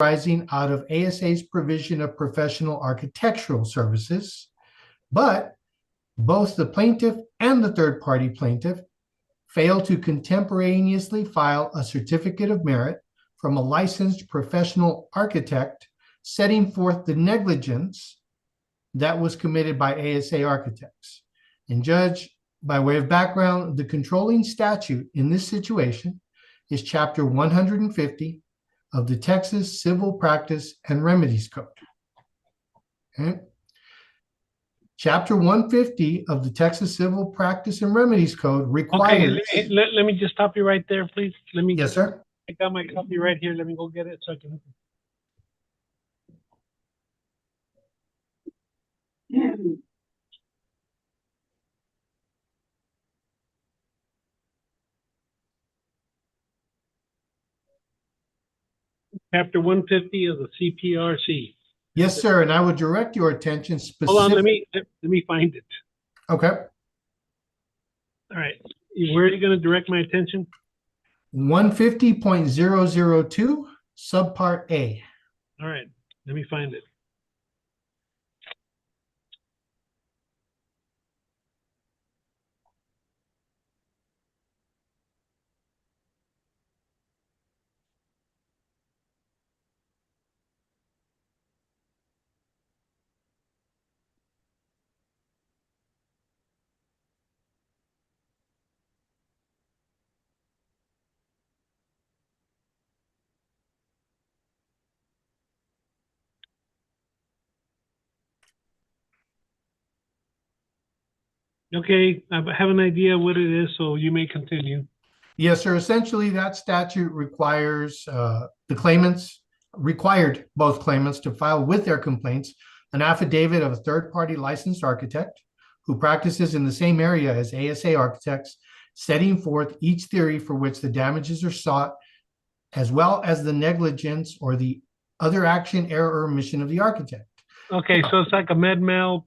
arising out of ASA's provision of professional architectural services, but both the plaintiff and the third-party plaintiff failed to contemporaneously file a certificate of merit from a licensed professional architect setting forth the negligence that was committed by ASA architects. And Judge, by way of background, the controlling statute in this situation is Chapter 150 of the Texas Civil Practice and Remedies Code. Okay. Chapter 150 of the Texas Civil Practice and Remedies Code requires... Okay, let me just stop you right there, please. Yes, sir. I got my copy right here. Let me go get it so I can... Chapter 150 of the CPRC. Yes, sir. And I would direct your attention specifically... Hold on, let me find it. Okay. All right. Where are you going to direct my attention? 150.002, subpart A. All right. Let me find it. Okay, I have an idea what it is, so you may continue. Yes, sir. Essentially, that statute requires required both claimants to file with their complaints an affidavit of a third-party licensed architect who practices in the same area as ASA architects, setting forth each theory for which the damages are sought, as well as the negligence or the other action, error, or omission of the architect. Okay, so it's like a med-mal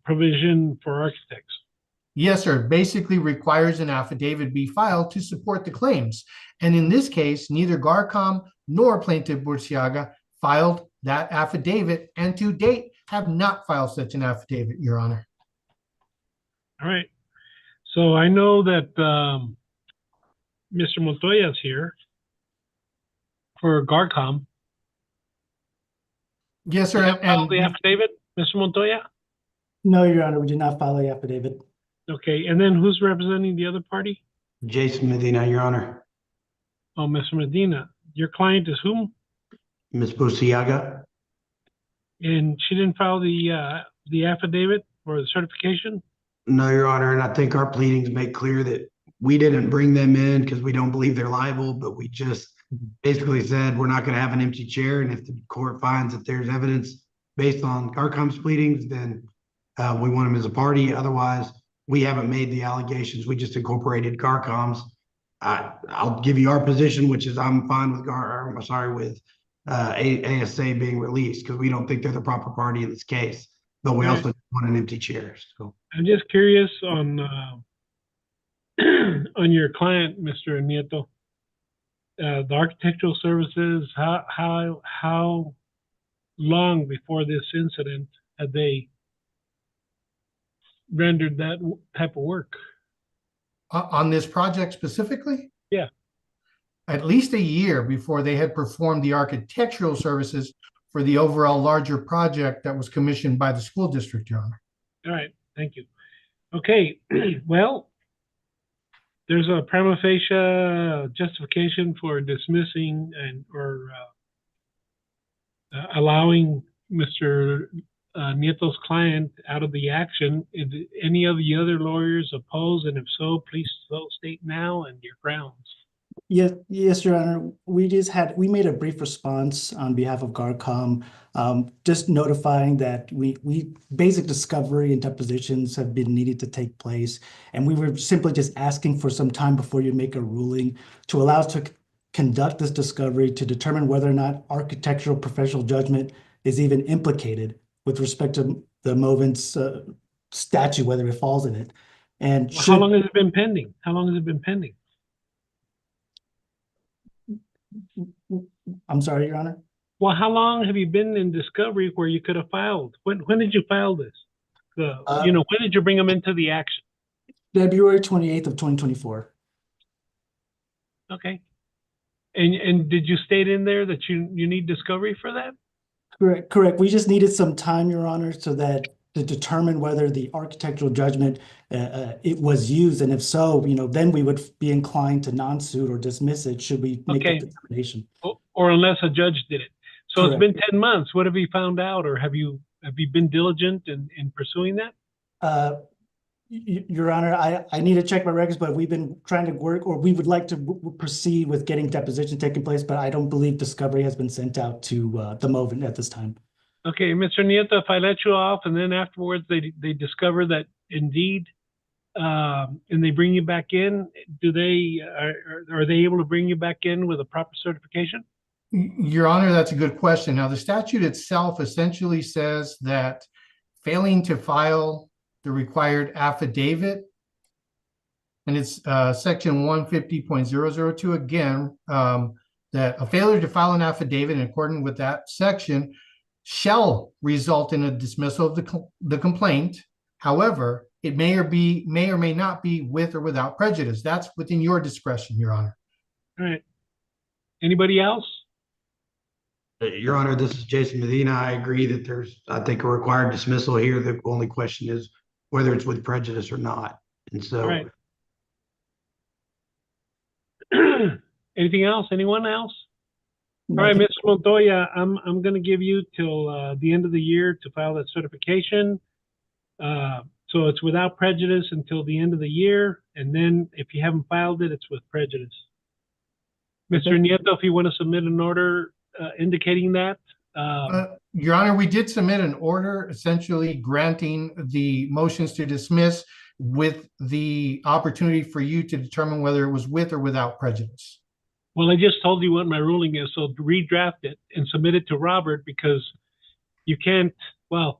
provision for architects. Yes, sir. Basically requires an affidavit be filed to support the claims. And in this case, neither GARCOM nor Plaintiff Lizarraga filed that affidavit, and to date have not filed such an affidavit, Your Honor. All right. So I know that Mr. Montoya is here for GARCOM. Yes, sir. Did you file the affidavit, Mr. Montoya? No, Your Honor, we did not file the affidavit. Okay, and then who's representing the other party? Jason Medina, Your Honor. Oh, Mr. Medina. Your client is whom? Ms. Lizarraga. And she didn't file the affidavit or the certification? No, Your Honor, and I think our pleadings make clear that we didn't bring them in because we don't believe they're liable, but we just basically said we're not going to have an empty chair, and if the court finds that there's evidence based on GARCOM's pleadings, then we want them as a party. Otherwise, we haven't made the allegations. We just incorporated GARCOM's. I'll give you our position, which is I'm fine with ASA being released because we don't think they're the proper party in this case. But we also want an empty chair. So I'm just curious on on your client, Mr. Nieto. The architectural services. How long before this incident had they rendered that type of work? On this project specifically? Yeah. At least a year before they had performed the architectural services for the overall larger project that was commissioned by the school district, Your Honor. All right, thank you. Okay, well, there's a prima facie justification for dismissing or allowing Mr. Nieto's client out of the action. Is any of the other lawyers opposed? And if so, please so state now and your grounds. Yes, Your Honor. We made a brief response on behalf of GARCOM, just notifying that we basic discovery and depositions have been needed to take place, and we were simply just asking for some time before you make a ruling to allow us to conduct this discovery to determine whether or not architectural professional judgment is even implicated with respect to the Movens statute, whether it falls in it. And how long has it been pending? How long has it been pending? I'm sorry, Your Honor? Well, how long have you been in discovery where you could have filed? When did you file this? When did you bring them into the action? February 28th of 2024. Okay. And did you state in there that you need discovery for that? Correct. We just needed some time, Your Honor, so that to determine whether the architectural judgment it was used, and if so, then we would be inclined to non-suit or dismiss it should we make that Okay. determination. Or unless a judge did it. So it's Correct. been 10 months. What have you found out, or have you been diligent in pursuing that? Your Honor, I need to check my records, but we've been trying to work, or we would like to proceed with getting deposition taking place, but I don't believe discovery has been sent out to the MOVEN at this time. Okay, Mr. Nieto, if I let you off and then afterwards they discover that indeed, and they bring you back in, are they able to bring you back in with a proper certification? Your Honor, that's a good question. Now, the statute itself essentially says that failing to file the required affidavit, and it's section 150.002 again, that a failure to file an affidavit in accordance with that section shall result in a dismissal of the complaint. However, it may or may not be with or without prejudice. That's within your discretion, Your Honor. All right. Anybody else? Your Honor, this is Jason Medina. I agree that there's, I think, a required dismissal here. The only question is whether it's with prejudice or not. And so, All right. Anything else? Anyone else? All right, Mr. Montoya, I'm going to give you till the end of the year to file that certification. So it's without prejudice until the end of the year, and then if you haven't filed it, it's with prejudice. Mr. Nieto, if you want to submit an order indicating that. Your Honor, we did submit an order essentially granting the motions to dismiss with the opportunity for you to determine whether it was with or without prejudice. Well, I just told you what my ruling is, so redraft it and submit it to Robert because you can't, you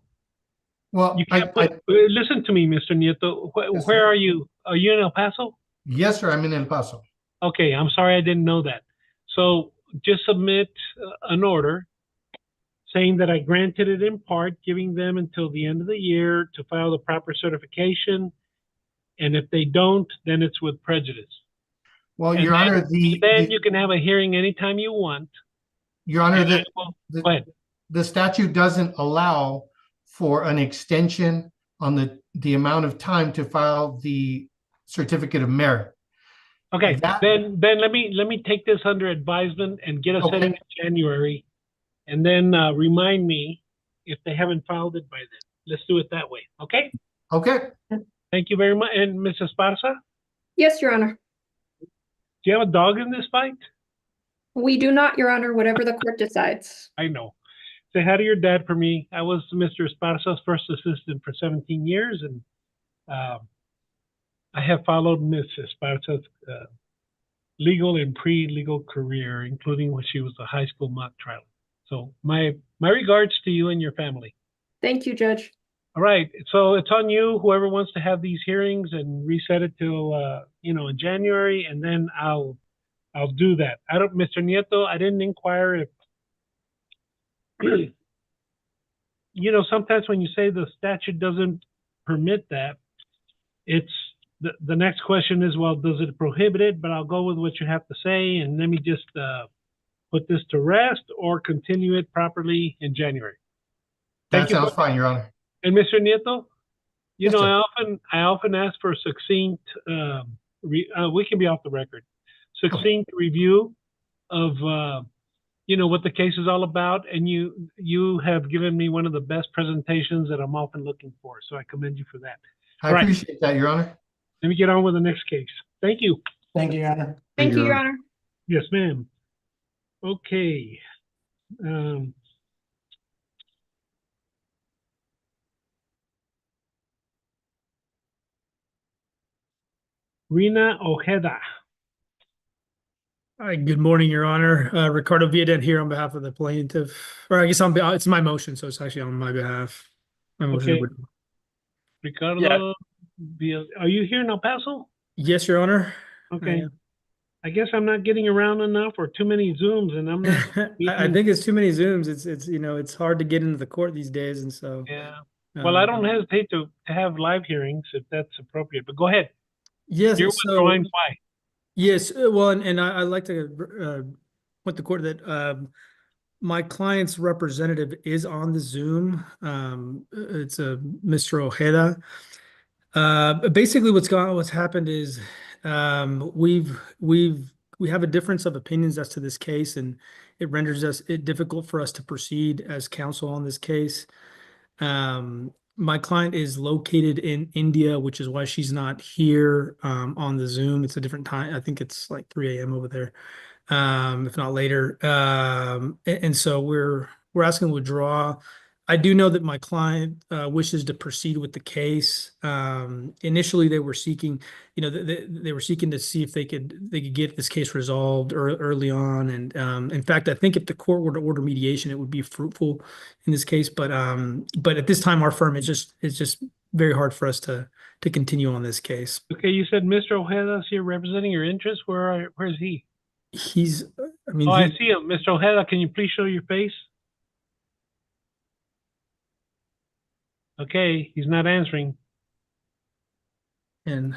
can't listen to me, Mr. Nieto. Yes, where sir. are you? Are you in El Paso? Yes, sir. I'm in El Paso. Okay, I'm sorry I didn't know that. So just submit an order saying that I granted it in part, giving them until the end of the year to file the proper certification. And if they don't, then it's with prejudice. Well, Your Honor, then you can have a hearing anytime you want. Your Honor, go ahead. The statute doesn't allow for an extension on the amount of time to file the certificate of merit. Okay, then let me take this under advisement and get a setting in January, and then remind me if they haven't filed it by then. Let's do it that way. Okay. Okay. Thank you very much. And Mrs. Esparza? Yes, Your Honor. Do you have a dog in this fight? We do not, Your Honor, whatever the court decides. I know. Say hi to your dad for me. I was Mr. Esparza's first assistant for 17 years, and I have followed Ms. Esparza's legal and pre-legal career, including when she was a high school mock trial. So my regards to you and your family. Thank you, Judge. All right. So it's on you, whoever wants to have these hearings, and reset it till in January, and then I'll do that. Mr. Nieto, I didn't inquire if sometimes when you say the statute doesn't permit that, it's the next question is, well, does it prohibit it? But I'll go with what you have to say, and let me just put this to rest or continue it properly in January. That sounds fine, Your Honor. And Mr. Nieto, Yes, I often ask for succinct. We can be off the record. Succinct review of what the case is all about, and you have given me one of the best presentations that I'm often looking for. So I commend you for that. I appreciate that, Your Honor. Let me get on with the next case. Thank you. Thank you, Your Honor. Thank you, Your Honor. Yes, ma'am. Okay. Rina Ojeda. Hi, good morning, Your Honor. Ricardo Villaden here on behalf of the plaintiff, or I guess it's my motion, so it's actually on my behalf. My motion. Okay. Ricardo, are you here in El Paso? Yes, Your Honor. Okay. I guess I'm not getting around enough or too many Zooms and I'm not. I think it's too many Zooms. It's it's hard to get into the court these days, and so Yeah. Well, I don't um, hesitate to have live hearings if that's appropriate, but go ahead. yes. You're So withdrawing. Why? yes, well, and I like to point the court that my client's representative is on the Zoom. It's a Mr. Ojeda. Basically, what's happened is we have a difference of opinions as to this case, and it renders it difficult for us to proceed as counsel on this case. My client is located in India, which is why she's not here on the Zoom. It's a different time. I think it's like 3 a.m. over there, if not later. And so we're asking to withdraw. I do know that my client wishes to proceed with the case. Initially, they were seeking, they were seeking to see if they could get this case resolved early on. And in fact, I think if the court were to order mediation, it would be fruitful in this case. But at this time, our firm is just very hard for us to continue on this case. Okay, you said Mr. Ojeda's here representing your interests. Where's he? He's, I mean, Oh, I see him. Mr. Ojeda, can you please show your face? Okay, he's not answering. and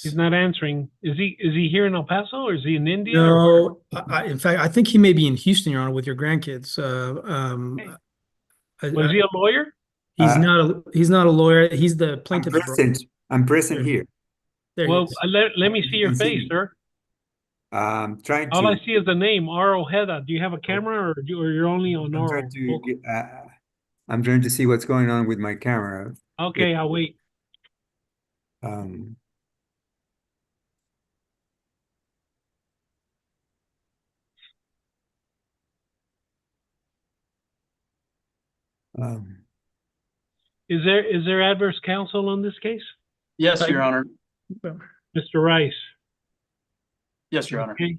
He's not answering. Is he here in El Paso or is he in India? no, in fact, I think he may be in Houston, Your Honor, with your grandkids. Was he a lawyer? He's not a lawyer. He's the I'm plaintiff's brother. present. I'm present here. There he Well, is. let me see your can see face, me. sir. Trying All I to. see is the name R. Ojeda. Do you have a camera or you're only on I'm oral? trying to. I'm trying to see what's going on with my camera. Okay, I'll wait. Um, um, Is there adverse counsel on this case? Yes, Your Honor. Mr. Rice. Yes, Your Honor. Okay.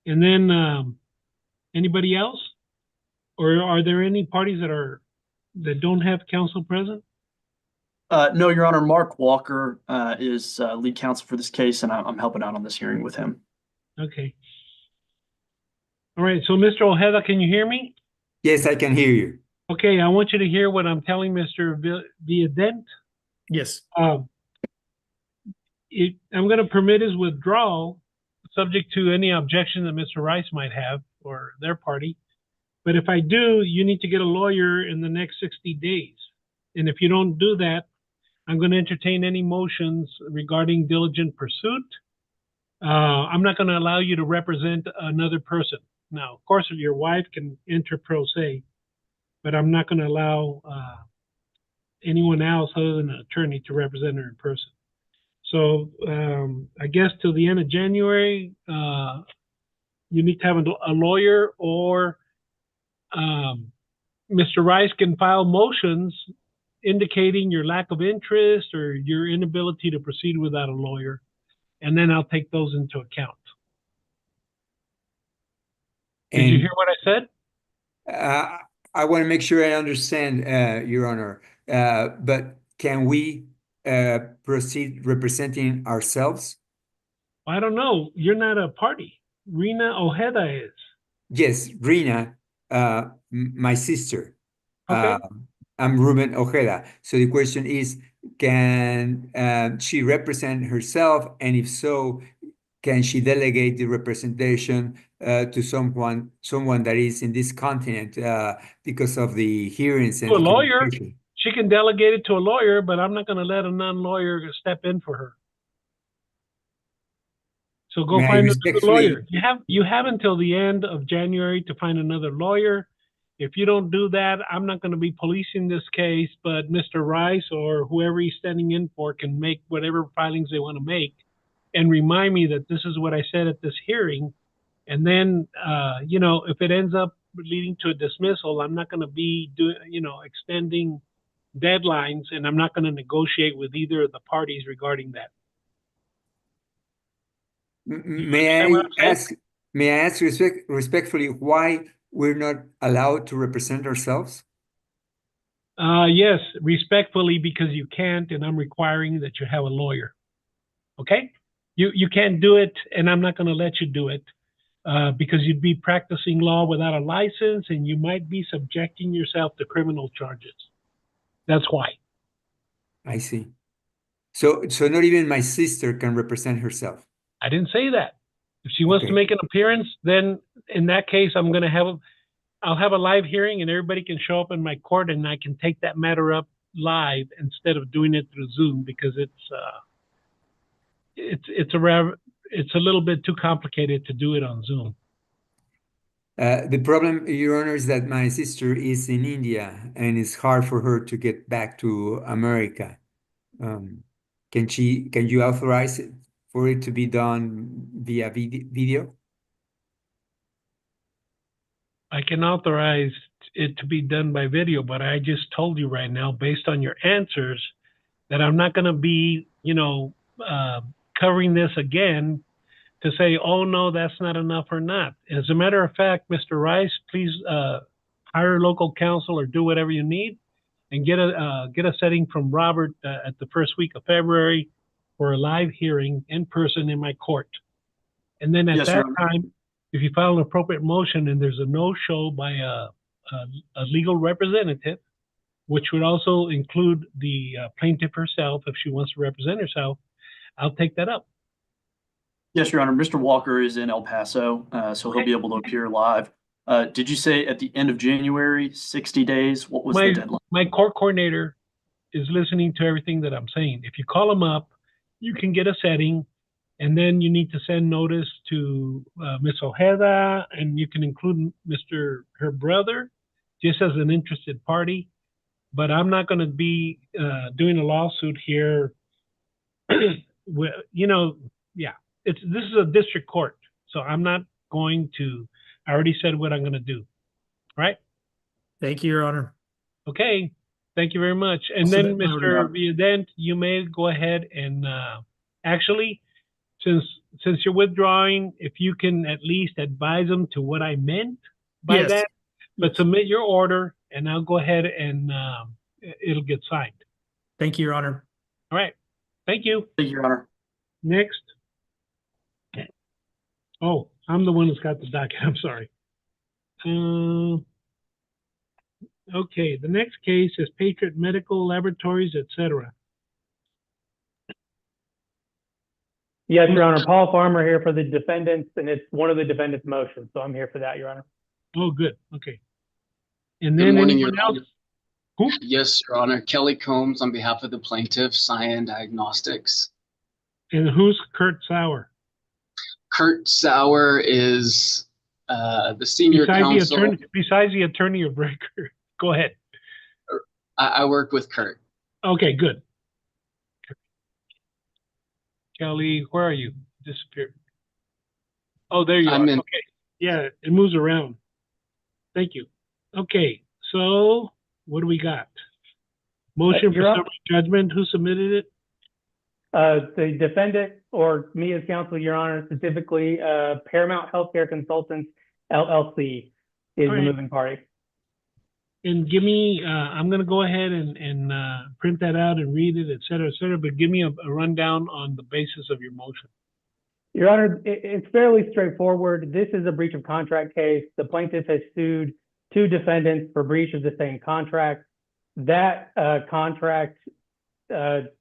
And then anybody else? Or are there any parties that don't have counsel present? No, Your Honor. Mark Walker is lead counsel for this case, and I'm helping out on this hearing with him. Okay. All right. So, Mr. Ojeda, can you hear me? yes, I can hear you. Okay. I want you to hear what I'm telling Mr. Villadent. Yes. I'm going to permit his withdrawal, subject to any objection that Mr. Rice might have or their party. But if I do, you need to get a lawyer in the next 60 days. And if you don't do that, I'm going to entertain any motions regarding diligent pursuit. I'm not going to allow you to represent another person. Now, of course, if your wife can enter pro se, but I'm not going to allow anyone else other than an attorney to represent her in person. So I guess till the end of January, you need to have a lawyer, or Mr. Rice can file motions indicating your lack of interest or your inability to proceed without a lawyer, and then I'll take those into account. Did you hear what I said? I want to make sure I understand, Your Honor. But can we proceed representing ourselves? I don't know. You're not a party. Rina Ojeda is. Yes, Rina, my sister. Okay. I'm Ruben Ojeda. So the question is, can she represent herself? And if so, can she delegate the representation to someone that is in this continent because of the hearings and To a the lawyer. communication? She can delegate it to a lawyer, but I'm not going to let a non-lawyer step in for her. So go May I find another respectfully- lawyer. You have until the end of January to find another lawyer. If you don't do that, I'm not going to be policing this case, but Mr. Rice or whoever he's standing in for can make whatever filings they want to make and remind me that this is what I said at this hearing. And then, if it ends up leading to a dismissal, I'm not going to be extending deadlines, and I'm not going to negotiate with either of the parties regarding that. May understand what I'm I ask respectfully why we're not allowed to represent ourselves? Yes, respectfully, because you can't, and I'm requiring that you have a lawyer. Okay? You can't do it, and I'm not going to let you do it because you'd be practicing law without a license, and you might be subjecting yourself to criminal charges. That's why. I see. So not even my sister can represent herself. I didn't say that. If she wants to Okay. make an appearance, then in that case, I'll have a live hearing, and everybody can show up in my court, and I can take that matter up live instead of doing it through Zoom because it's a little bit too complicated to do it on Zoom. The problem, Your Honor, is that my sister is in India and it's hard for her to get back to America. Can you authorize it for it to be done via video? I can authorize it to be done by video, but I just told you right now, based on your answers, that I'm not going to be, covering this again to say, oh, no, that's not enough or not. As a matter of fact, Mr. Rice, please hire local counsel or do whatever you need and get a setting from Robert at the first week of February for a live hearing in person in my court. And then at Yes, that Your Honor. time, if you file an appropriate motion and there's a no-show by a legal representative, which would also include the plaintiff herself if she wants to represent herself, I'll take that up. Yes, Your Honor. Mr. Walker is in El Paso, so he'll be able to appear live. Did you say at the end of January, 60 days? What was the deadline? My court coordinator is listening to everything that I'm saying. If you call him up, you can get a setting, and then you need to send notice to Ms. Ojeda, and you can include her brother, just as an interested party. But I'm not going to be doing a lawsuit here. This is a district court, so I'm not going to. I already said what I'm going to do. Right? Thank you, Your Honor. Okay. Thank you very much. And Also, then, Mr. Viadent, you may go ahead and actually, since you're withdrawing, if you can at least advise them to what I meant by Yes. that, but Yes. submit your order, and I'll go ahead and it'll get signed. Thank you, Your Honor. All right. Thank you. Thank you, Your Honor. Next. Oh, I'm the one that's got the docket. I'm sorry. Okay, the next case is Patriot Medical Laboratories, etc. Yes, Your Honor. Paul Farmer here for the defendants, and it's one of the defendants' motions, so I'm here for that, Your Honor. Oh, good. Okay. And Good then morning, anyone Your else? Honor. Who? Yes, Your Honor. Kelly Combs on behalf of the plaintiff, Cyan Diagnostics. And who's Kurt Sauer? Kurt Sauer is the senior counsel. Besides the attorney of record. Go ahead. I work with Kurt. Okay, good. Kelly, where are you? Disappeared. Oh, there you are. Okay. Yeah, it moves around. Thank you. Okay, so what do we got? Motion for summary judgment. Who submitted it? The defendant or me as counsel, Your Honor, specifically Paramount Healthcare Consultants, LLC is the moving party. And give me, I'm going to go ahead and print that out and read it, et cetera, but give me a rundown on the basis of your motion. Your Honor, it's fairly straightforward. This is a breach of contract case. The plaintiff has sued two defendants for breach of the same contract. That contract, to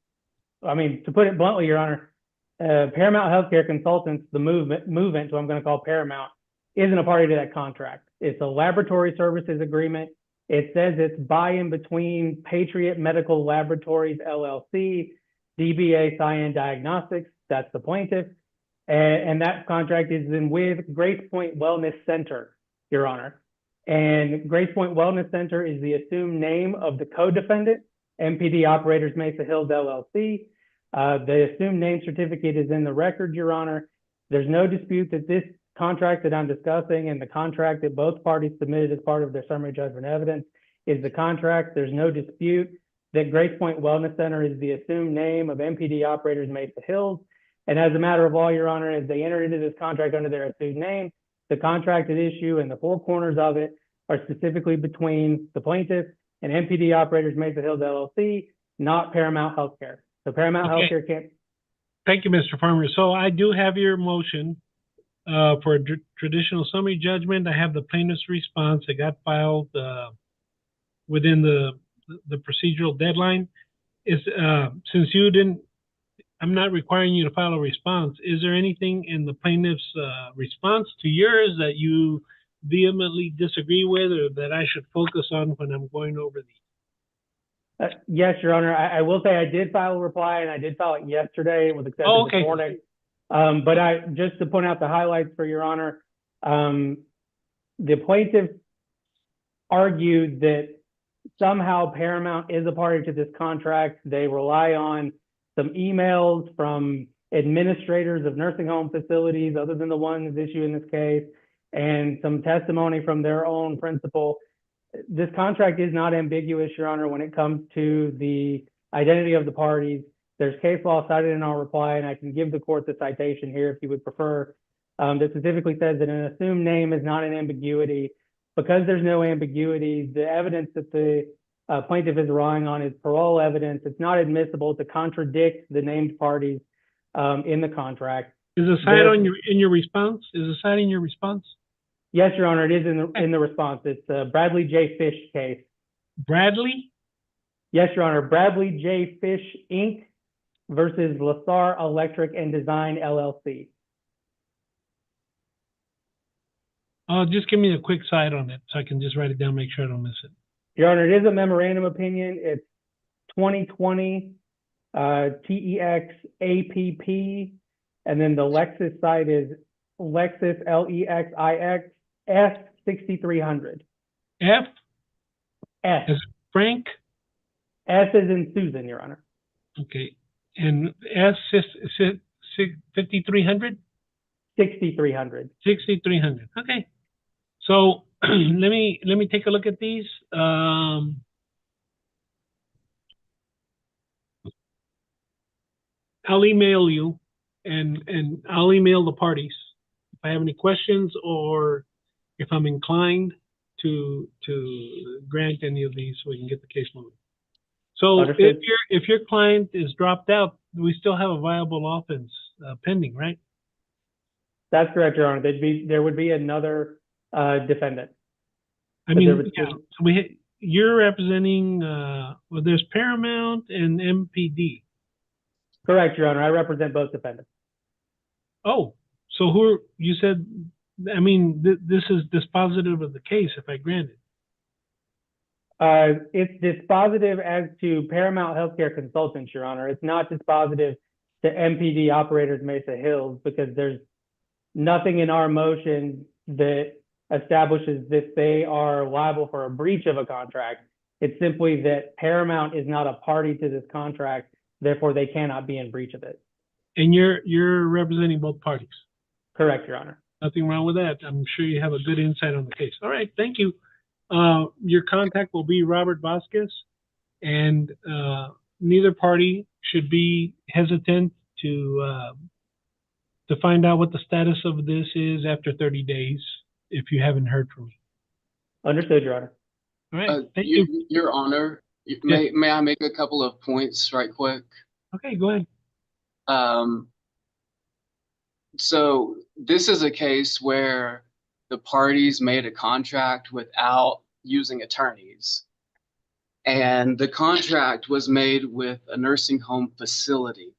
put it bluntly, Your Honor, Paramount Healthcare Consultants, the movement, who I'm going to call Paramount, isn't a party to that contract. It's a laboratory services agreement. It says it's by and between Patriot Medical Laboratories, LLC, DBA Cyan Diagnostics, that's the plaintiff, and that contract is in with Grace Point Wellness Center, Your Honor. And Grace Point Wellness Center is the assumed name of the co-defendant, MPD Operators Mesa Hills, LLC. The assumed name certificate is in the record, Your Honor. There's no dispute that this contract that I'm discussing and the contract that both parties submitted as part of their summary judgment evidence is the contract. There's no dispute that Grace Point Wellness Center is the assumed name of MPD Operators Mesa Hills. And as a matter of law, Your Honor, as they entered into this contract under their assumed name, the contract at issue and the four corners of it are specifically between the plaintiff and MPD Operators Mesa Hills, LLC, not Paramount Healthcare. So Paramount Healthcare can't. Thank you, Mr. Farmer. So I do have your motion for a traditional summary judgment. I have the plaintiff's response. It got filed within the procedural deadline. Since you didn't, I'm not requiring you to file a response. Is there anything in the plaintiff's response to yours that you vehemently disagree with, or that I should focus on when I'm going over these? Yes, Your Honor. I will say I did file a reply, and I did file it yesterday. It was accepted okay. this morning. But just to point out the highlights for Your Honor, the plaintiff argued that somehow Paramount is a party to this contract. They rely on some emails from administrators of nursing home facilities, other than the ones issued in this case, and some testimony from their own principal. This contract is not ambiguous, Your Honor, when it comes to the identity of the parties. There's case law cited in our reply, and I can give the court the citation here if you would prefer, that specifically says that an assumed name is not an ambiguity. Because there's no ambiguity, the evidence that the plaintiff is relying on is parole evidence. It's not admissible to contradict the named parties in the contract. Is the site in your response? Is the site in your response? Yes, Your Honor, it is in the response. It's Bradley J. Fish case. Bradley? Yes, Your Honor. Bradley J. Fish, Inc. versus Lizarraga Electric and Design, LLC. Just give me a quick side on it so I can just write it down, make sure I don't miss it. Your Honor, it is a memorandum opinion. It's 2020 TEX APP, and then the Lexis site is Lexis LEXIX S6300. F? S. As Frank? S is in Susan, Your Honor. Okay. And S 5300? 6300. 6300. Okay. So let me take a look at these. I'll email you, and I'll email the parties if I have any questions, or if I'm inclined to grant any of these, so we can get the case moving. So if your client is dropped out, we still have a viable offense pending, right? That's correct, Your Honor. There would be another defendant. I mean, yeah, so you're representing, well, there's Paramount and MPD. Correct, Your Honor. I represent both defendants. Oh, so you said, I mean, this is dispositive of the case if I grant it. It's dispositive as to Paramount Healthcare Consultants, Your Honor. It's not dispositive to MPD Operators Mesa Hills, because there's nothing in our motion that establishes that they are liable for a breach of a contract. It's simply that Paramount is not a party to this contract, therefore they cannot be in breach of it. And you're representing both parties? Correct, Your Honor. Nothing wrong with that. I'm sure you have a good insight on the case. All right, thank you. Your contact will be Robert Vasquez, and neither party should be hesitant to find out what the status of this is after 30 days if you haven't heard from me. Understood, Your Honor. All right, thank you. Your Honor, may I make a couple of points right quick? Okay, go ahead. So this is a case where the parties made a contract without using attorneys. And the contract was made with a nursing home facility.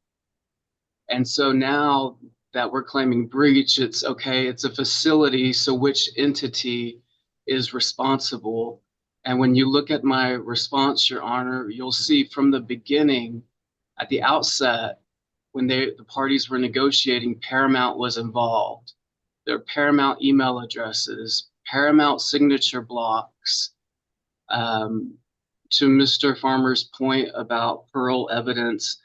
And so now that we're claiming breach, it's okay, it's a facility, so which entity is responsible? And when you look at my response, Your Honor, you'll see from the beginning, at the outset, when the parties were negotiating, Paramount was involved. Their Paramount email addresses, Paramount signature blocks. To Mr. Farmer's point about parole evidence,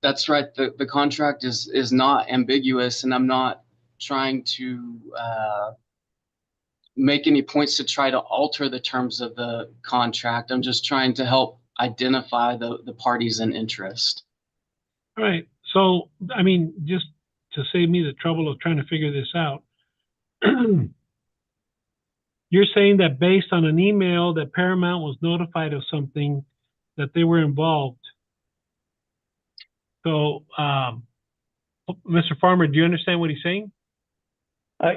that's right. The contract is not ambiguous, and I'm not trying to make any points to try to alter the terms of the contract. I'm just trying to help identify the parties in interest. All right. So, I mean, just to save me the trouble of trying to figure this out, you're saying that based on an email that Paramount was notified of something, that they were involved? So, Mr. Farmer, do you understand what he's saying?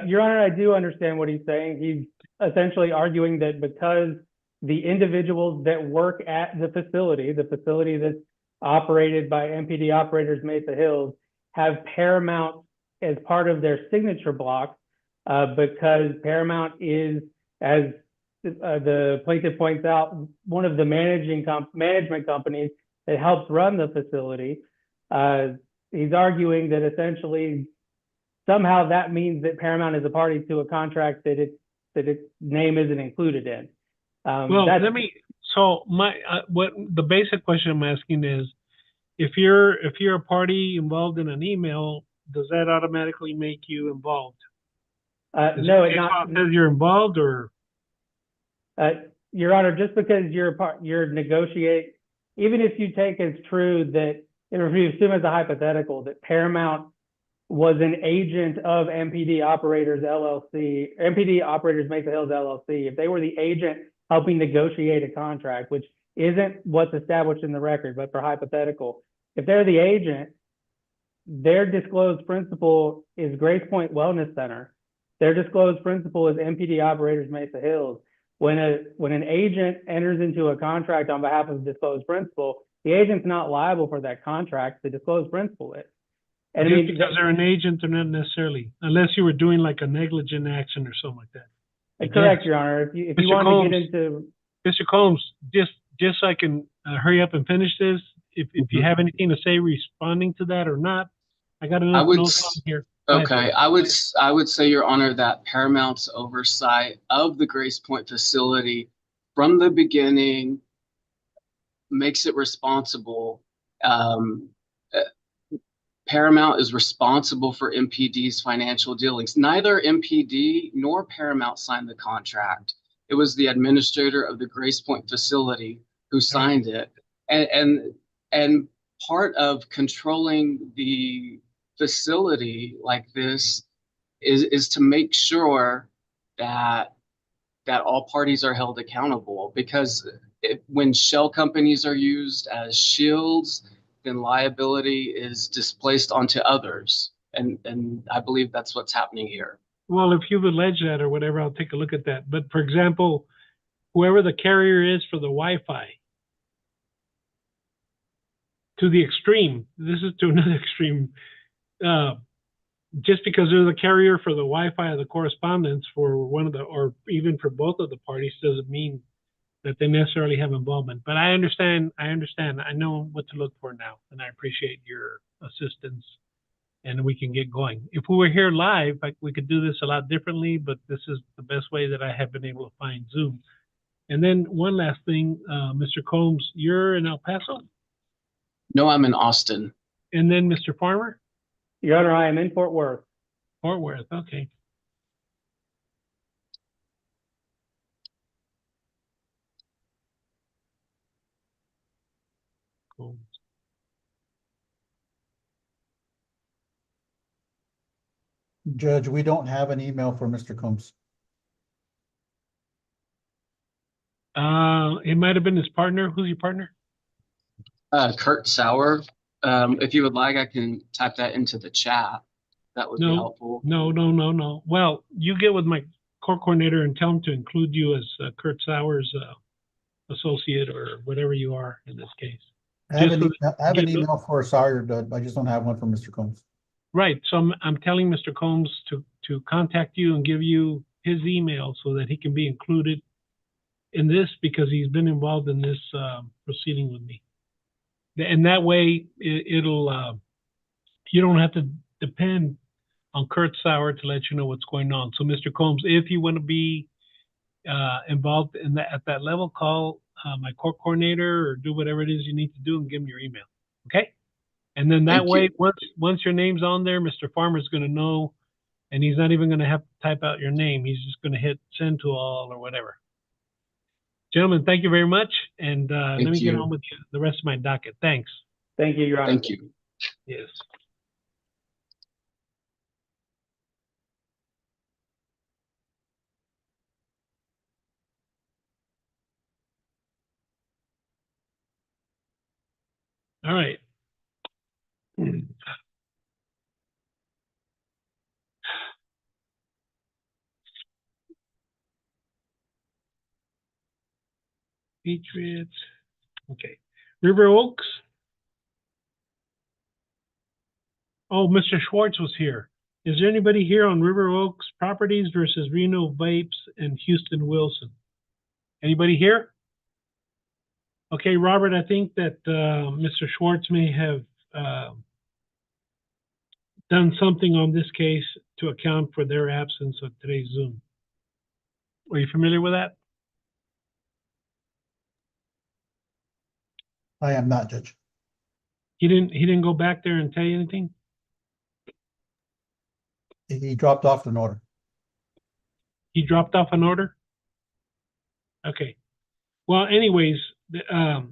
Your Honor, I do understand what he's saying. He's essentially arguing that because the individuals that work at the facility that's operated by MPD Operators Mesa Hills, have Paramount as part of their signature block, because Paramount is, as the plaintiff points out, one of the management companies that helps run the facility. He's arguing that essentially somehow that means that Paramount is a party to a contract that its name isn't included in. Well, what the basic question I'm asking is, if you're a party involved in an email, does that automatically make you involved? No, it not. Says you're involved, or Your Honor, just because you're negotiate, even if you take as true that, if you assume as a hypothetical that Paramount was an agent of MPD Operators LLC, MPD Operators Mesa Hills LLC, if they were the agent helping negotiate a contract, which isn't what's established in the record, but for hypothetical, if they're the agent, their disclosed principal is Grace Point Wellness Center. Their disclosed principal is MPD Operators Mesa Hills. When an agent enters into a contract on behalf of the disclosed principal, the agent's not liable for that contract. The disclosed principal is. And just because they're an agent, they're not necessarily, unless you were doing like a negligent action or something like that. Correct, Your Honor. If you want to get into Mr. Combs, just so I can hurry up and finish this, if you have anything to say responding to that or not, I got enough notes on here. Okay, I would say, Your Honor, that Paramount's oversight of the Grace Point facility from the beginning makes it responsible. Paramount is responsible for MPD's financial dealings. Neither MPD nor Paramount signed the contract. It was the administrator of the Grace Point facility who signed it. And part of controlling the facility like this is to make sure that all parties are held accountable, because when shell companies are used as shields, then liability is displaced onto others. And I believe that's what's happening here. Well, if you've alleged that or whatever, I'll take a look at that. But for example, whoever the carrier is for the Wi-Fi, to the extreme, this is to another extreme, just because they're the carrier for the Wi-Fi or the correspondence for one of the, or even for both of the parties, doesn't mean that they necessarily have involvement. But I understand. I know what to look for now, and I appreciate your assistance, and we can get going. If we were here live, we could do this a lot differently, but this is the best way that I have been able to find Zoom. And then one last thing, Mr. Combs, you're in El Paso? No, I'm in Austin. And then Mr. Farmer? Your Honor, I am in Fort Worth. Fort Worth, okay. Cool. Judge, we don't have an email for Mr. Combs. It might have been his partner. Who's your partner? Kurt Sauer. If you would like, I can type that into the chat. That would be helpful. No. Well, you get with my court coordinator and tell him to include you as Kurt Sauer's associate or whatever you are in this case. I have an email for Sawyer, I just don't have one for Mr. Combs. Right. So I'm telling Mr. Combs to contact you and give you his email so that he can be included in this, because he's been involved in this proceeding with me. And that way it'll you don't have to depend on Kurt Sauer to let you know what's going on. So Mr. Combs, if you want to be involved in that at that level, call my court coordinator or do whatever it is you need to do and give him your email. Okay? And then that way, once your name's on there, Mr. Farmer's going to know, and he's not even going to have to type out your name. He's just going to hit send to all or whatever. Gentlemen, thank you very much. And let me get on with the rest of my docket. Thanks. Thank you, Your Honor. Thank you. Yes. All right. Patriots. Okay. River Oaks. Oh, Mr. Schwartz was here. Is there anybody here on River Oaks Properties versus Reno Vapes and Houston Wilson? Anybody here? Okay, Robert, I think that Mr. Schwartz may have done something on this case to account for their absence of today's Zoom. Are you familiar with that? I am not, Judge. He didn't go back there and tell you anything? He dropped off an order. He dropped off an order? Okay. Well, anyways, they're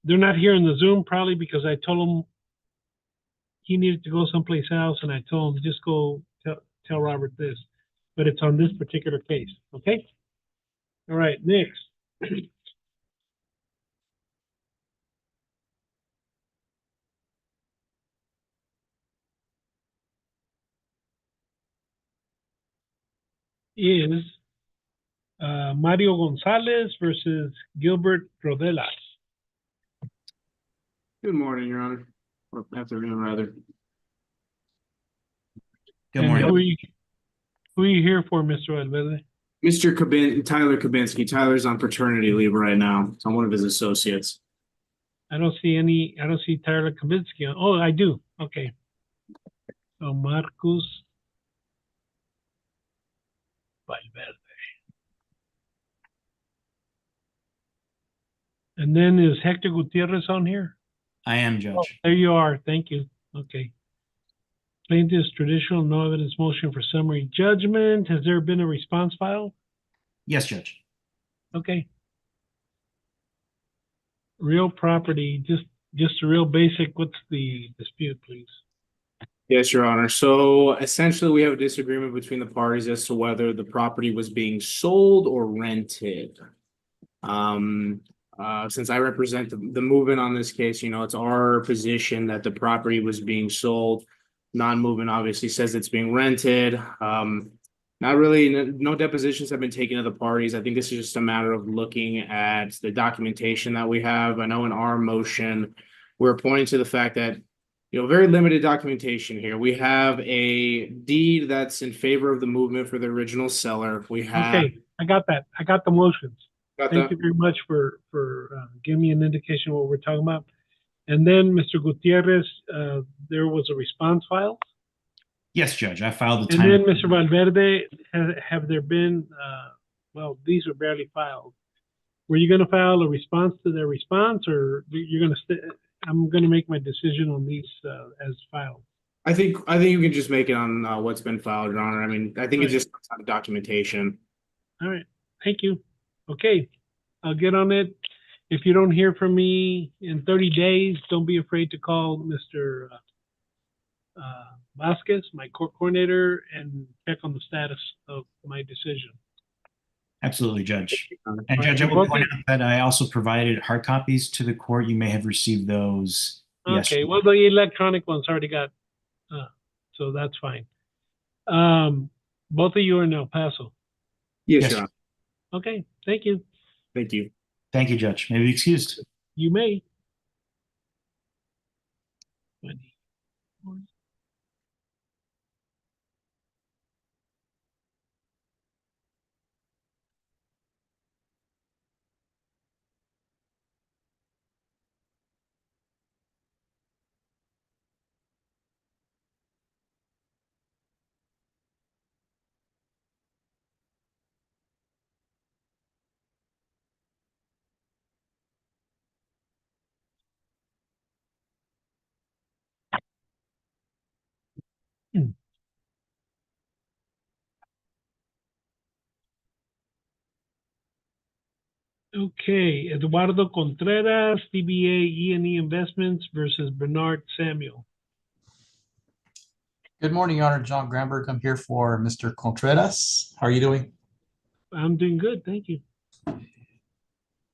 not here in the Zoom probably because I told him he needed to go someplace else, and I told him just go tell Robert this. But it's on this particular case, okay? All right, next. Is Mario Gonzalez versus Gilbert Rodelas. Good morning, Your Honor, or afternoon, rather. Good morning. Who are you here for, Mr. Valverde? Tyler Kabinski. Tyler's on paternity leave right now. So I'm one of his associates. I don't see Tyler Kabinski on. Oh, I do. Okay. So Marcus Valverde. And then is Hector Gutierrez on here? I am, Judge. Oh, there you are. Thank you. Okay. Plaintiff's traditional no evidence motion for summary judgment. Has there been a response filed? Yes, Judge. Okay. Real property, just a real basic. What's the dispute, please? Yes, Your Honor. So essentially, we have a disagreement between the parties as to whether the property was being sold or rented. Since I represent the movement on this case, it's our position that the property was being sold. Non-movement obviously says it's being rented. Not really, no depositions have been taken of the parties. I think this is just a matter of looking at the documentation that we have. I know in our motion, we're pointing to the fact that, very limited documentation here. We have a deed that's in favor of the movement for the original seller. We have. Okay, I got that. I got the motions. Thank you very much for giving me an indication of what we're talking about. And then, Mr. Gutierrez, there was a response filed? Yes, Judge. I filed the And time. then, Mr. Valverde, have there been, well, these are barely filed. Were you going to file a response to their response, or you're going to I'm going to make my decision on these as filed? I think you can just make it on what's been filed, Your Honor. I mean, I think it's just on documentation. All right. Thank you. Okay. I'll get on it. If you don't hear from me in 30 days, don't be afraid to call Mr. Vasquez, my court coordinator, and check on the status of my decision. Absolutely, Judge. And Judge, I will point out that I also provided hard copies to the court. You may have received those. Okay, yesterday. well, the electronic ones already got, so that's fine. Both of you are in El Paso. Yes, Your Honor. Okay, thank you. Thank you. Thank you, Judge. May be excused. You may. Okay, Eduardo Contreras, DBA E&E Investments versus Bernard Samuel. Good morning, Your Honor. John Gramberg. I'm here for Mr. Contreras. How are you doing? I'm doing good, thank you.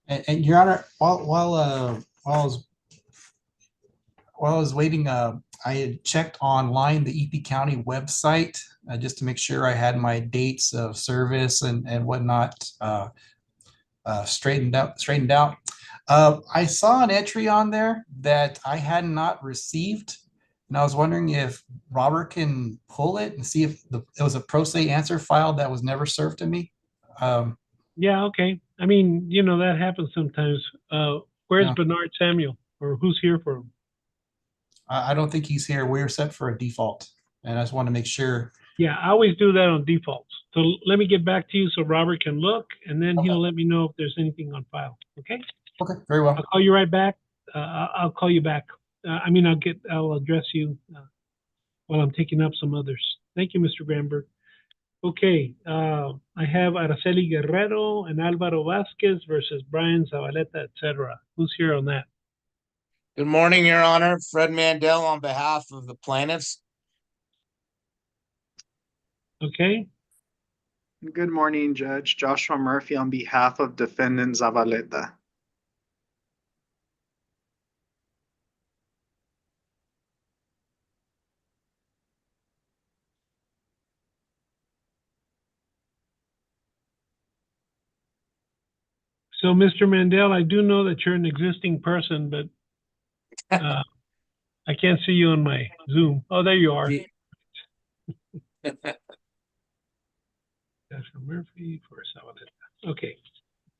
And Your Honor, while I was waiting, I had checked online the EP County website just to make sure I had my dates of service and whatnot straightened out. I saw an entry on there that I had not received, and I was wondering if Robert can pull it and see if it was a pro se answer file that was never served to me. Yeah, okay. I mean, you know, that happens sometimes. Where's Yeah. Bernard Samuel, or who's here for him? I don't think he's here. We're set for a default, and I just want to make sure. Yeah, I always do that on defaults. So let me get back to you so Robert can look, and then he'll let me know if there's anything on file. Okay? Okay, very well. I'll call you right back. I'll call you back. I'll address you while I'm taking up some others. Thank you, Mr. Gramberg. Okay, I have Araceli Guerrero and Alvaro Vasquez versus Brian Zavaleta, etc. Who's here on that? Good morning, Your Honor. Fred Mandel on behalf of the plaintiffs. Okay. Good morning, Judge. Joshua Murphy on behalf of defendant Zavaleta. So, Mr. Mandel, I do know that you're an existing person, but I can't see you on my Zoom. Oh, there you are. Joshua Murphy for Zavaleta. Okay.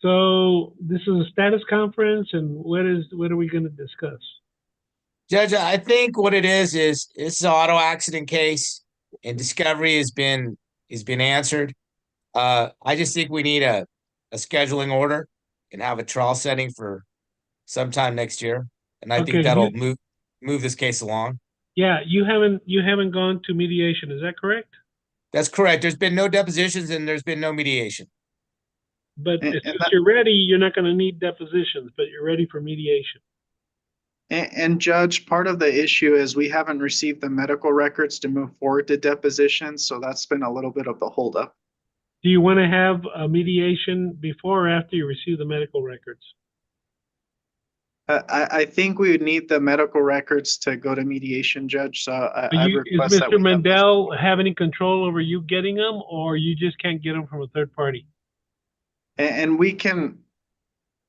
So this is a status conference, and what are we going to discuss? Judge, I think what it is this is an auto accident case, and discovery has been answered. I just think we need a scheduling order and have a trial setting for sometime next year, and I think that'll move this case along. Yeah, you haven't gone to mediation, is that correct? That's correct. There's been no depositions and there's been no mediation. But if you're ready, you're not going to need depositions, but you're ready for mediation. And Judge, part of the issue is we haven't received the medical records to move forward to depositions, so that's been a little bit of the holdup. Do you want to have a mediation before or after you receive the medical records? I think we would need the medical records to go to mediation, Judge, so I request Is that Mr. Mandel have any control over you getting them, or you just can't get them from a third party? And we can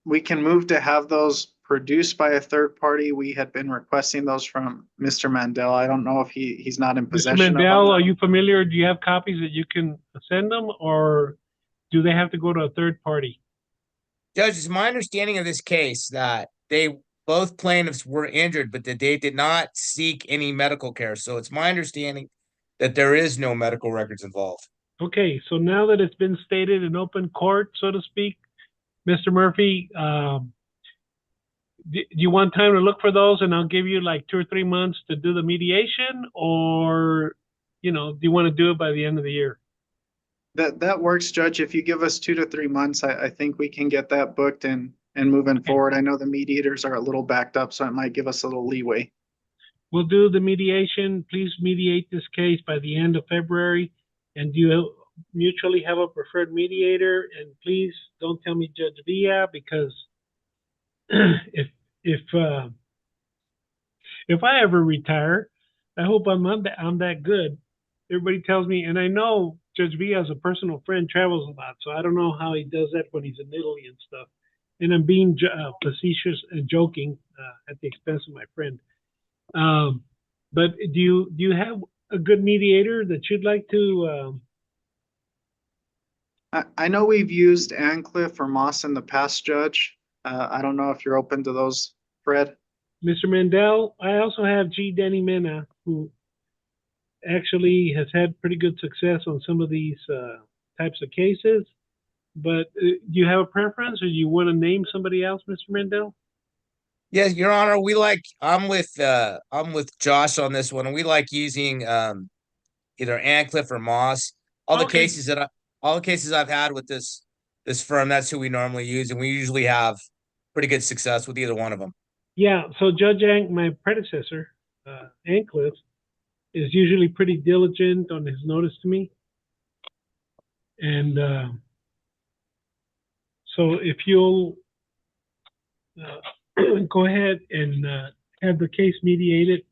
move to have those produced by a third party. We had been requesting those from Mr. Mandel. I don't know if he's not in possession Mr. Mandel, of them. are you familiar? Do you have copies that you can send them, or do they have to go to a third party? Judge, it's my understanding of this case that both plaintiffs were injured, but that they did not seek any medical care. So it's my understanding that there is no medical records involved. Okay, so now that it's been stated in open court, so to speak, Mr. Murphy, do you want time to look for those, and I'll give you like 2 or 3 months to do the mediation, or, do you want to do it by the end of the year? That works, Judge. If you give us 2 to 3 months, I think we can get that booked and moving forward. I know the mediators are a little backed up, so it might give us a little leeway. We'll do the mediation. Please mediate this case by the end of February. And do you mutually have a preferred mediator? And please don't tell me Judge Villa, because if I ever retire, I hope I'm that good. Everybody tells me, and I know Judge Villa as a personal friend travels a lot, so I don't know how he does that when he's in Italy and stuff. And I'm being facetious and joking at the expense of my friend. But do you have a good mediator that you'd like to? I know we've used Ancliffe or Moss in the past, Judge. I don't know if you're open to those, Fred. Mr. Mandel, I also have G. Denny Mena, who actually has had pretty good success on some of these types of cases. But do you have a preference, or do you want to name somebody else, Mr. Mandel? Yes, Your Honor. I'm with Josh on this one, and we like using either Ancliffe or Moss. All the cases I've had with this firm, that's who we normally use, and we usually have pretty good success with either one of them. Yeah. So Judge my predecessor, Ancliffe, is usually pretty diligent on his notice to me, and so if you'll go ahead and have the case mediated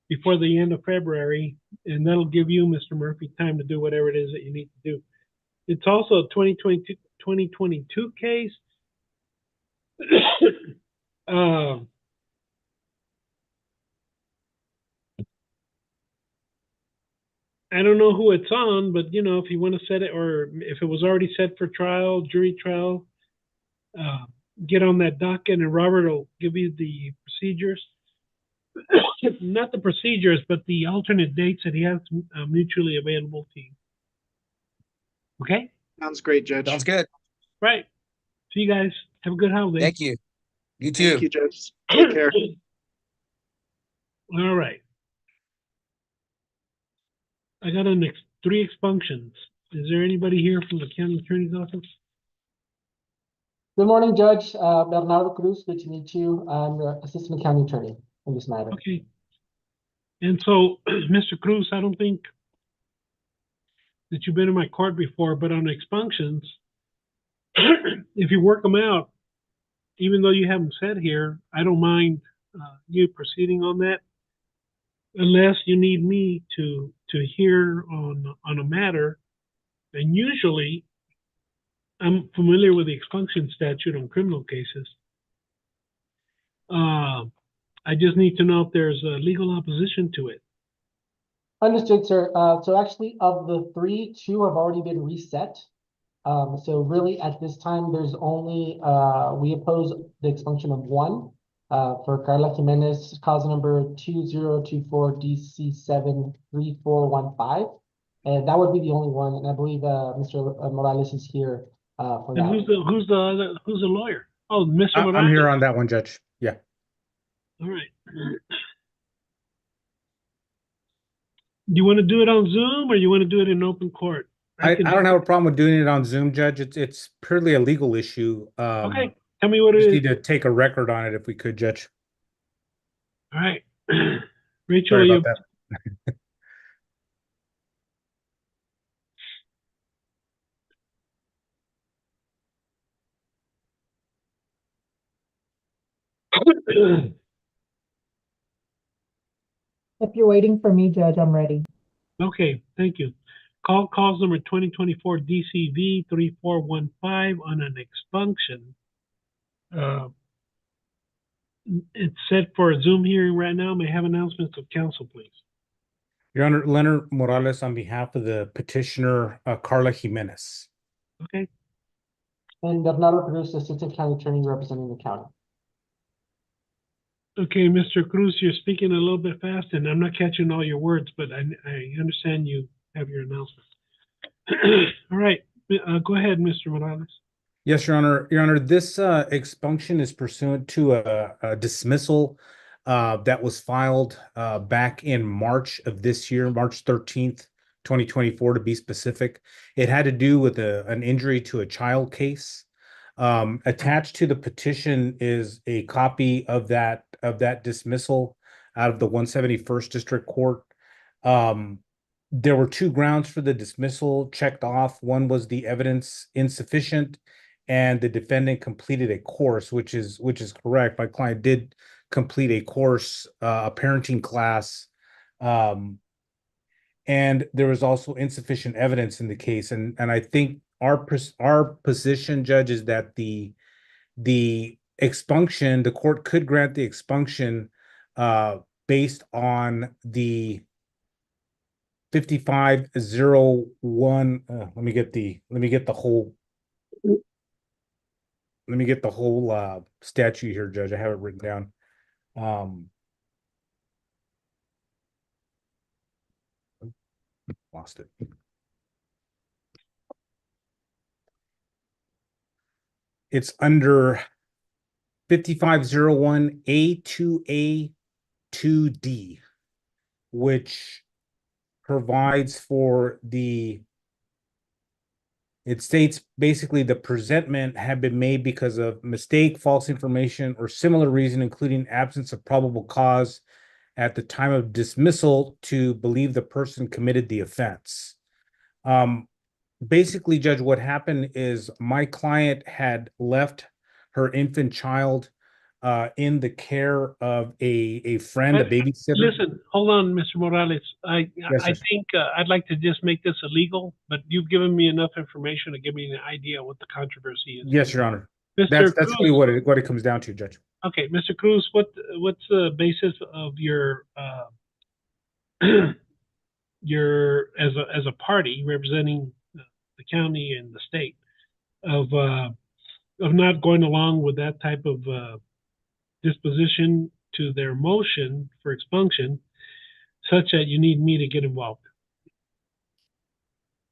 before the end of February, and that'll give you, Mr. Murphy, time to do whatever it is that you need to do. It's also a 2022 case, Um, I don't know who it's on, but you know, if you want to set it, or if it was already set for trial, jury trial, uh, get on that docket, and Robert will give you the procedures. Not the procedures, but the alternate dates that he has mutually available to you. Okay? Sounds great, Judge. Sounds good. Right. See you guys. Have a good holiday. Thank you. You Thank too. you, Judge. Take care. All right. I got three expunctions. Is there anybody here from the county attorney's office? Good morning, Judge. Bernardo Cruz, good to meet you. I'm the Assistant County Attorney in this matter. Okay. And so, Mr. Cruz, I don't think that you've been in my court before, but on expunctions, if you work them out, even though you haven't said here, I don't mind you proceeding on that, unless you need me to hear on a matter. And usually, I'm familiar with the expunction statute on criminal cases. I just need to know if there's a legal opposition to it. Understood, sir. So actually, of the three, two have already been reset. So really, at this time, there's only, we oppose the expunction of one for Carla Jimenez, cause number 2024 DC 73415. And that would be the only one. And I believe Mr. Morales is here for that. And who's the lawyer? Oh, Mr. Morales. I'm here on that one, Judge. Yeah. All right. Do you want to do it on Zoom, or you want to do it in open court? I don't have a problem with doing it on Zoom, Judge. It's purely a legal issue. Okay. Tell me what it just is. need to take a record on it if we could, Judge. All right. Rachel, Sorry you. about that. If you're waiting for me, Judge, I'm ready. Okay, thank you. Calls number 2024 DCV 3415 on an expunction. It's set for a Zoom hearing right now. May I have announcements of counsel, please? Your Honor, Leonard Morales on behalf of the petitioner, Carla Jimenez. Okay. And Bernardo Cruz, Assistant County Attorney representing the county. Okay, Mr. Cruz, you're speaking a little bit fast, and I'm not catching all your words, but I understand you have your announcement. All right, go ahead, Mr. Morales. Yes, Your Honor. Your Honor, this expunction is pursuant to a dismissal that was filed back in March of this year, March 13th, 2024, to be specific. It had to do with an injury to a child case. Attached to the petition is a copy of that dismissal out of the 171st District Court. There were two grounds for the dismissal checked off. One was the evidence insufficient, and the defendant completed a course, which is correct. My client did complete a course, a parenting class, and there was also insufficient evidence in the case. And I think our position, Judge, is that the expunction, the court could grant the expunction based on the 5501. Let me get the whole statute here, Judge. I have it written down. Lost it. It's under 5501 A2A 2D, which provides for it states basically the presentment had been made because of mistake, false information, or similar reason, including absence of probable cause at the time of dismissal to believe the person committed the offense. Basically, Judge, what happened is my client had left her infant child in the care of a friend, a babysitter. Listen, hold on, Mr. Morales. I Yes, think I'd like to just make this illegal, but you've given me enough information to give me an idea what the controversy is. Yes, Your Honor. That's Cruz. really what it comes down to, Judge. Okay, Mr. Cruz, what's the basis of your your as a party representing the county and the state of not going along with that type of disposition to their motion for expunction, such that you need me to get involved?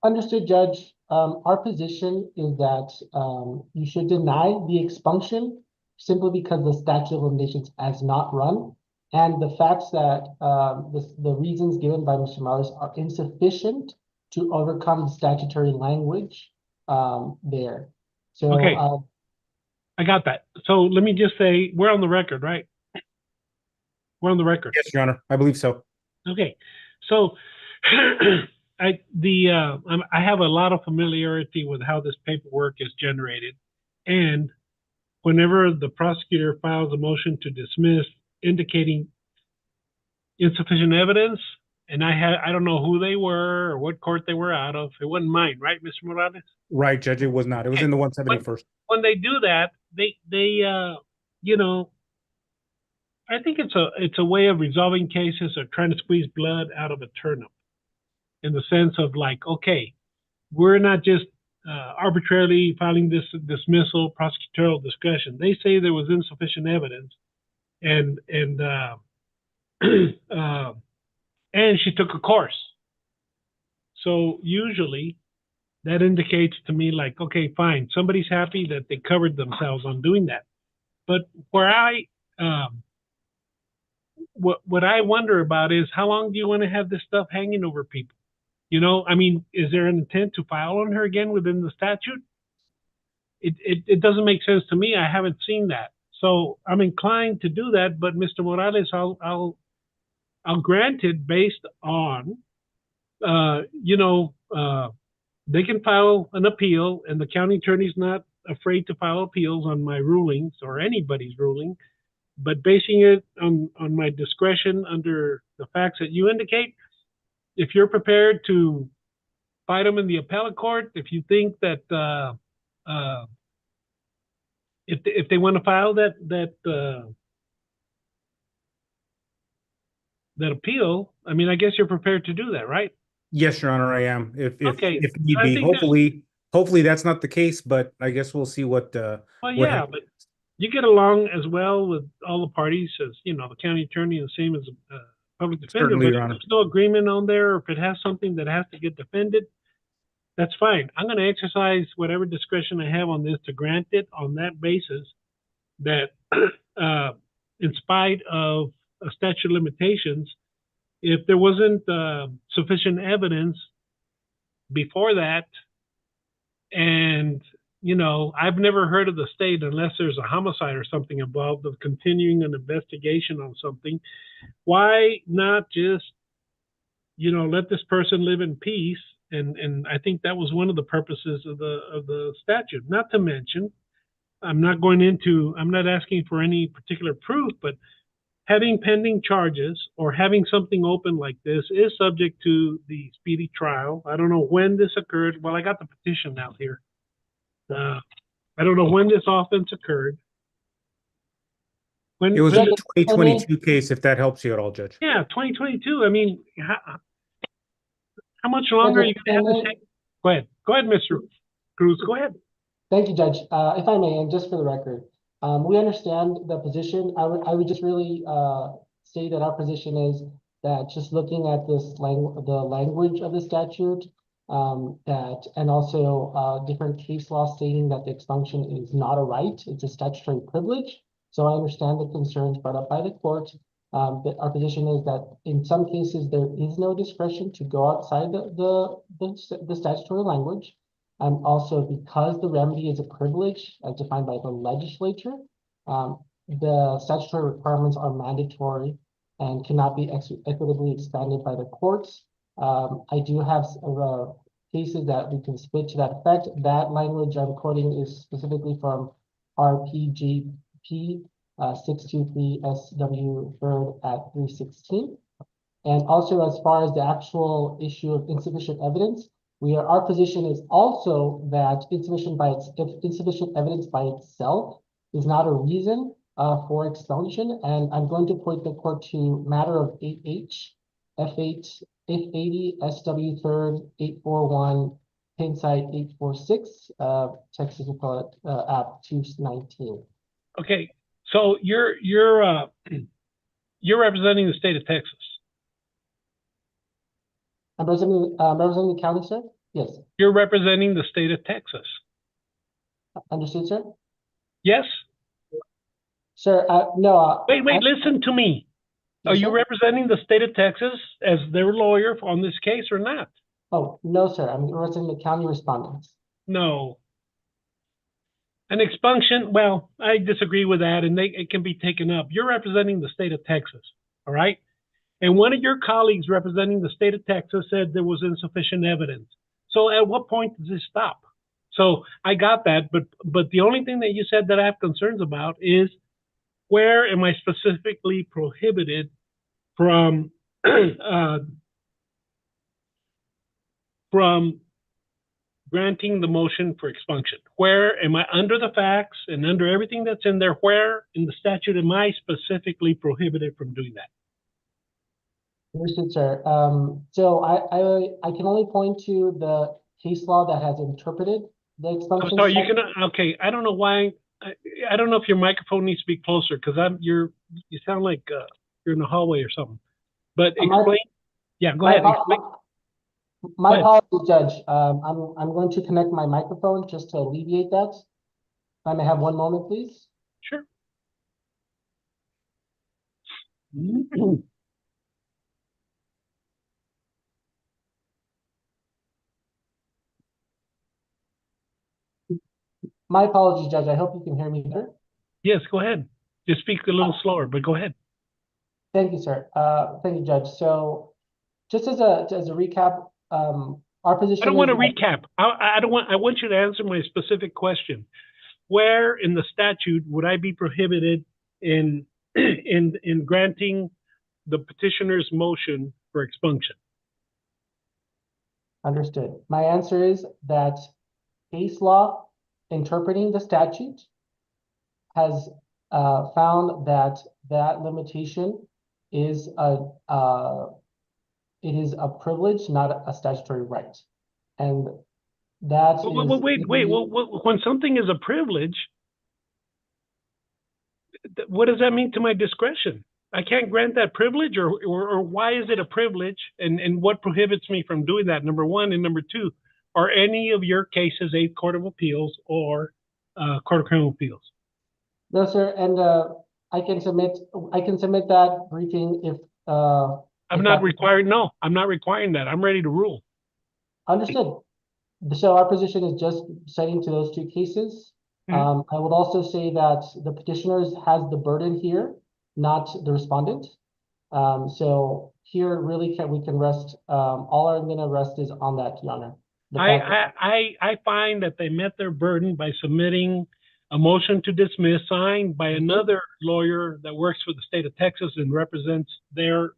Understood, Judge. Our position is that you should deny the expunction simply because the statute of limitations has not run, and the facts that the reasons given by Mr. Morales are insufficient to overcome the statutory language there. So, okay, I got that. So let me just say, we're on the record, right? We're on the record. Yes, Your Honor. I believe so. Okay, so I have a lot of familiarity with how this paperwork is generated, and whenever the prosecutor files a motion to dismiss indicating insufficient evidence, and I don't know who they were or what court they were out of. It wasn't mine, right, Mr. Morales? Right, Judge. It was not. It was in the 171st. When they do that, they you know, I think it's a way of resolving cases or trying to squeeze blood out of a turnip, in the sense of like, okay, we're not just arbitrarily filing this dismissal, prosecutorial discretion. They say there was insufficient evidence, and and she took a course. So usually that indicates to me like, okay, fine, somebody's happy that they covered themselves on doing that. But where what I wonder about is, how long do you want to have this stuff hanging over people? You know, I mean, is there an intent to file on her again within the statute? It doesn't make sense to me. I haven't seen that. So I'm inclined to do that, but Mr. Morales, I'll grant it based on, they can file an appeal, and the county attorney's not afraid to file appeals on my rulings or anybody's ruling, but basing it on my discretion under the facts that you indicate. If you're prepared to fight them in the appellate court, if you think that if they want to file that appeal, I mean, I guess you're prepared to do that, right? Yes, Your Honor, I am. If Okay, need I be, think hopefully that's not the case, but I guess we'll see what. Well, what yeah, happens. but you get along as well with all the parties as, you know, the county attorney, the same as a public defender. Certainly, But Your if Honor. there's no agreement on there, or if it has something that has to get defended, that's fine. I'm going to exercise whatever discretion I have on this to grant it on that basis, that in spite of a statute of limitations, if there wasn't sufficient evidence before that, and you know, I've never heard of the state, unless there's a homicide or something involved, of continuing an investigation on something. Why not just, you know, let this person live in peace? And I think that was one of the purposes of the statute. Not to mention, I'm not asking for any particular proof, but having pending charges or having something open like this is subject to the speedy trial. I don't know when this occurred. Well, I got the petition out here. I don't know when this offense occurred. It was a 2022 case, if that helps you at all, Judge. Yeah, 2022. I mean, how much longer are you going to have this? Go ahead, Mr. Cruz. Go ahead. Thank you, Judge. If I may, and just for the record, we understand the position. I would just really say that our position is that just looking at this the language of the statute, and also different case law stating that the expunction is not a right, it's a statutory privilege. So I understand the concerns brought up by the court. But our position is that in some cases there is no discretion to go outside the statutory language. And also, because the remedy is a privilege as defined by the legislature, the statutory requirements are mandatory and cannot be equitably expanded by the courts. I do have cases that we can split to that effect. That language I'm quoting is specifically from RPGP 623 SW 3rd at 316. And also, as far as the actual issue of insufficient evidence, Our position is also that insufficient evidence by itself is not a reason for expulsion. And I'm going to point the court to matter of 8H, F8, F80, SW 3rd, 841, pin site 846, Texas Appellate App 219. Okay, so you're representing the state of Texas. I'm representing the county, sir? Yes. You're representing the state of Texas. Understood, sir? Yes? Sir, no. Wait, listen to me. Are you representing the state of Texas as their lawyer on this case or not? Oh, no, sir. I'm representing the county respondents. No. An expunction, well, I disagree with that, and it can be taken up. You're representing the state of Texas, all right? And one of your colleagues representing the state of Texas said there was insufficient evidence. So at what point does this stop? So I got that, but the only thing that you said that I have concerns about is where am I specifically prohibited from from granting the motion for expunction? Where am I, under the facts and under everything that's in there, where in the statute am I specifically prohibited from doing that? Understood, sir. So I can only point to the case law that has interpreted the expunction. I'm sorry, okay, I don't know why, I don't know if your microphone needs to be closer, because you sound like you're in the hallway or something. But explain, yeah, go ahead. My apologies, Judge. I'm going to connect my microphone just to alleviate that. If I may have one moment, please. Sure. My apologies, Judge. I hope you can hear me better. Yes, go ahead. Just speak a little slower, but go ahead. Thank you, sir. Thank you, Judge. So just as a recap, our position I don't want to recap. I want you to answer my specific question. Where in the statute would I be prohibited in granting the petitioner's motion for expunction? Understood. My answer is that case law interpreting the statute has found that limitation is it is a privilege, not a statutory right. And that wait. Well, when something is a privilege, what does that mean to my discretion? I can't grant that privilege, or why is it a privilege, and what prohibits me from doing that? Number one, and number two, are any of your cases a Court of Appeals or Court of Criminal Appeals? No, sir, and I can submit that briefing if I'm not requiring that. I'm ready to rule. Understood. So our position is just citing to those two cases. I would also say that the petitioners has the burden here, not the respondent. So here really we can rest. All I'm going to rest is on that, Your Honor. I find that they met their burden by submitting a motion to dismiss signed by another lawyer that works for the state of Texas and represents their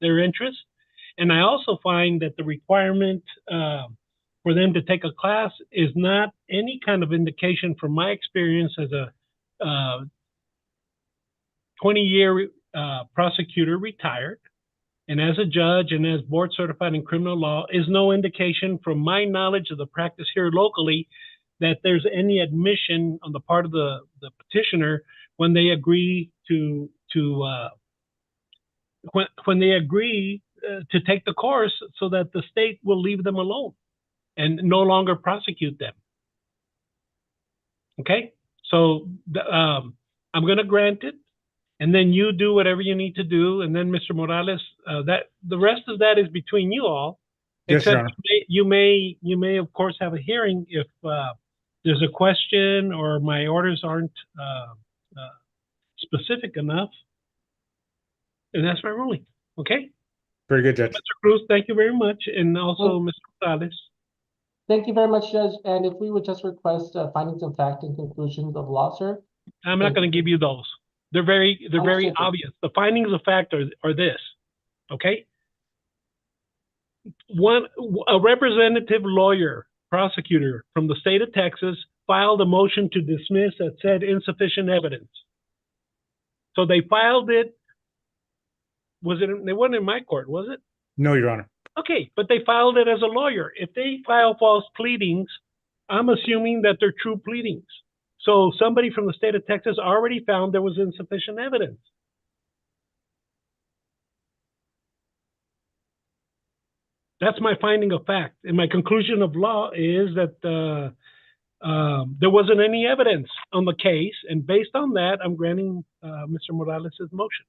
interests. And I also find that the requirement for them to take a class is not any kind of indication from my experience as a 20-year prosecutor retired, and as a judge and as board certified in criminal law, is no indication from my knowledge of the practice here locally that there's any admission on the part of the petitioner when they agree to take the course, so that the state will leave them alone and no longer prosecute them. Okay, so I'm going to grant it, and then you do whatever you need to do, and then Mr. Morales, that the rest of that is between you all. Yes, Your Except you may of course have a hearing if there's a question or my orders aren't specific enough, and that's my ruling. Okay. Very good, Judge. Mr. Cruz, thank you very much, and also Mr. Morales. Thank you very much, Judge. And if we would just request findings of fact and conclusions of law, sir. I'm not going to give you those. They're very obvious. The findings of fact are this. Okay. a representative lawyer, prosecutor from the state of Texas filed a motion to dismiss that said insufficient evidence. So they filed it. It wasn't in my court, was it? No, Your Honor. Okay, but they filed it as a lawyer. If they file false pleadings, I'm assuming that they're true pleadings. So somebody from the state of Texas already found there was insufficient evidence. That's my finding of fact. And my conclusion of law is that there wasn't any evidence on the case. And based on that, I'm granting Mr. Morales' motion.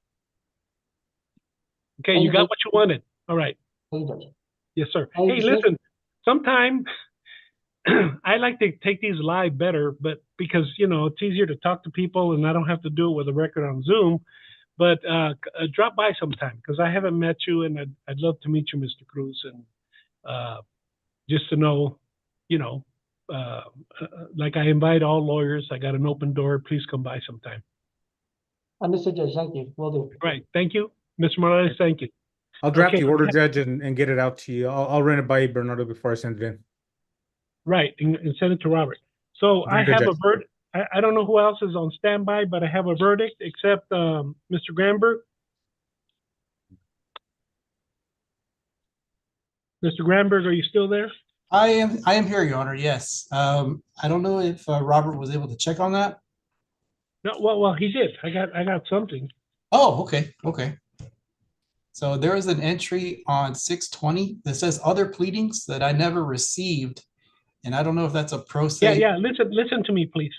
Okay, you got what you wanted. All right. Yes, sir. Hey, listen, sometime I like to take these live better, but because, you know, it's easier to talk to people and I don't have to do it with a record on Zoom. But drop by sometime because I haven't met you, and I'd love to meet you, Mr. Cruz, and just to know, you know, like I invite all lawyers. I got an open door. Please come by sometime. Understood, Judge. Thank you. Will do. Right. Thank you, Mr. Morales. Thank you. I'll draft the order, Judge, and get it out to you. I'll run it by you, Bernardo, before I send it in. Right, and send it to Robert. So I have a verdict. I don't know who else is on standby, but I have a verdict except Mr. Granberg. Mr. Granberg, are you still there? I am here, Your Honor. Yes. I don't know if Robert was able to check on that. No, well, he did. I got something. Oh, okay, okay. So there is an entry on 620 that says other pleadings that I never received, and I don't know if that's a pro se. Yeah. Listen to me, please.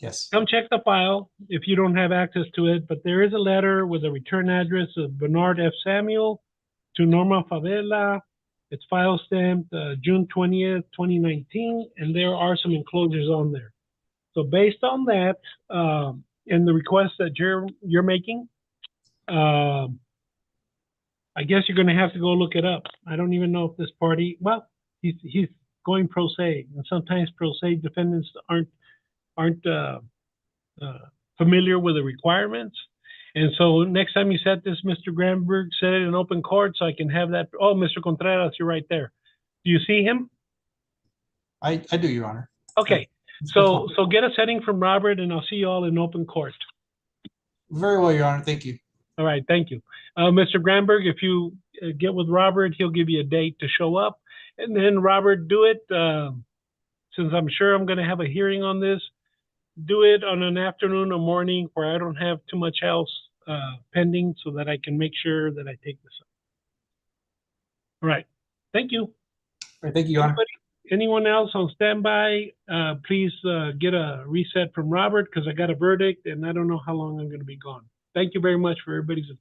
Yes. Come check the file if you don't have access to it, but there is a letter with a return address of Bernard F. Samuel to Norma Favela. It's file stamped June 20th, 2019, and there are some enclosures on there. So based on that, and the request that you're making, I guess you're going to have to go look it up. I don't even know if this party, well, he's going pro se, and sometimes pro se defendants aren't familiar with the requirements. And so next time you set this, Mr. Granberg, set it in open court so I can have that. Oh, Mr. Contreras, you're right there. Do you see him? I do, Your Honor. Okay. So get a setting from Robert, and I'll see you all in open court. Very well, Your Honor. Thank you. All right. Thank you. Mr. Granberg, if you get with Robert, he'll give you a date to show up. And then, Robert, do it, since I'm sure I'm going to have a hearing on this, do it on an afternoon or morning where I don't have too much else pending so that I can make sure that I take this up. All right. Thank you. All right, thank you, Your Honor. Anyone else on standby, please get a reset from Robert because I got a verdict and I don't know how long I'm going to be gone. Thank you very much for everybody's attention.